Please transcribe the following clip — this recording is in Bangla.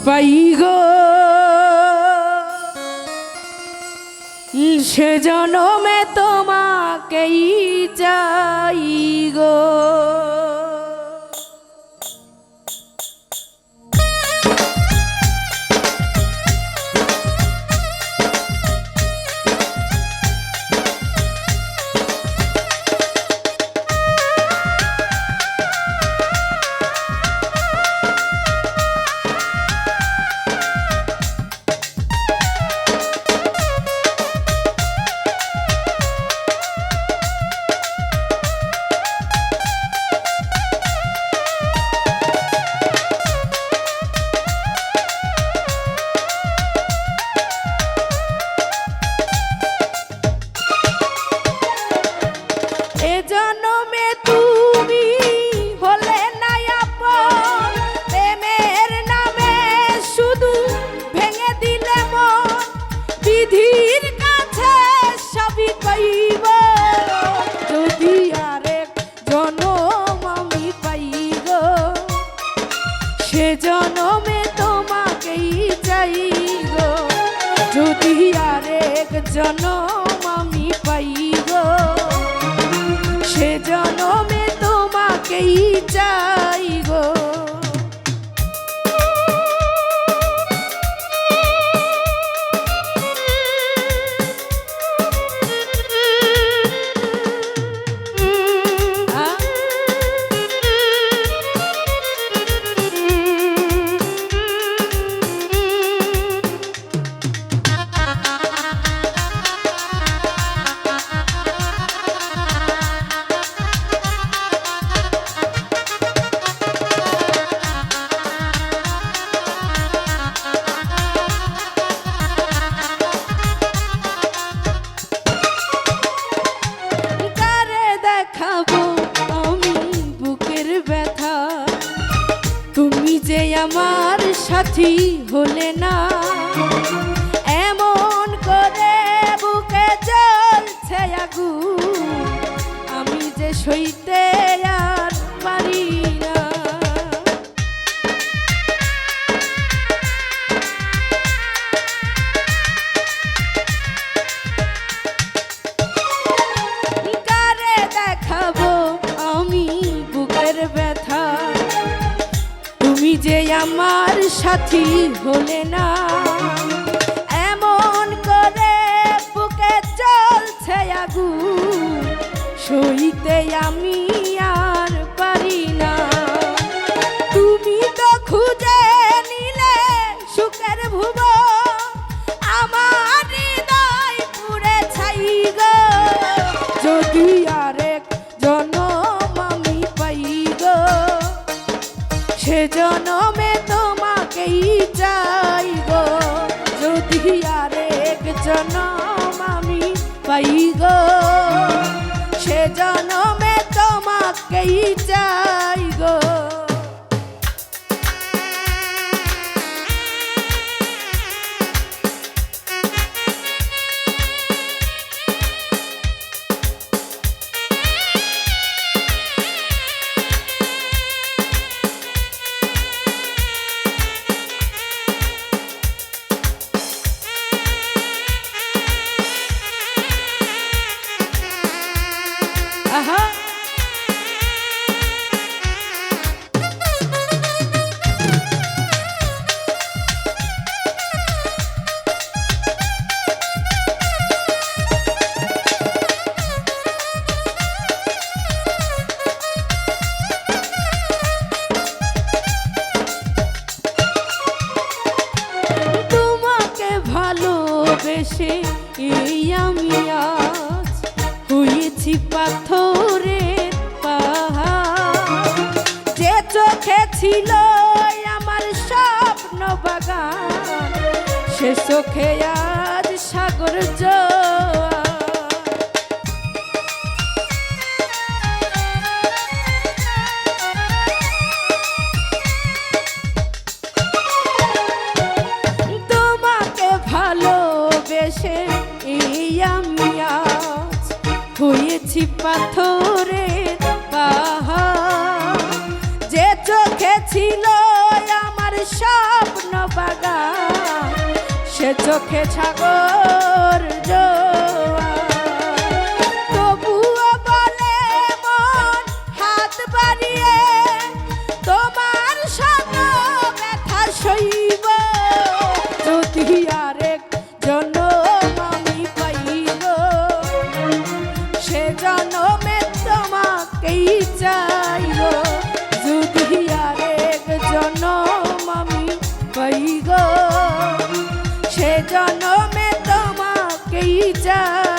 পাই গো, সে জনমে তোমাকেই চাই গো। সে জনমে তোমাকেই চাই গো, যদি আরেক জনম আমি পাই গো, সে জনমে তোমাকেই চাই গো। তুমি যে আমার সাথী হলে না, এমন করে বুকে জ্বলছে আগুন, আমি যে সইতে আর পারি না। কারে দেখাবো আমি বুকের ব্যথা, তুমি যে আমার সাথী হলে না, এমন করে বুকে জ্বলছে আগুন, সইতে আমি আর পারি না। তুমি তো খুঁজে নিলে সুখের ভুবন, আমার হৃদয় পুড়ে ছাই গো, যদি আরেক জনম আমি পাই গো, সে জনমে তোমাকেই চাই গো, যদি আরেক জনম আমি পাই গো, সে জনমে তোমাকেই চাই গো। ভালোবেসে এই আমি আজ হয়েছি পাথরের পাহাড়, যে চোখে ছিল আমার স্বপ্ন বাগান, সে চোখে আজ সাগর জোয়ার। ভালোবেসে এই আমি আজ হয়েছি পাথরের পাহাড়, যে চোখে ছিল আমার স্বপ্ন চোখে সাগর জোয়ার। তবুও বলে মন হাত বাড়িয়ে তোমার শত ব্যথা সইব, যদি আরেক জনম আমি পাইব সে জনমে তোমাকেই চাইব, যদি আরেক জনম আমি পাইব সে জনমে তোমাকেই চাই।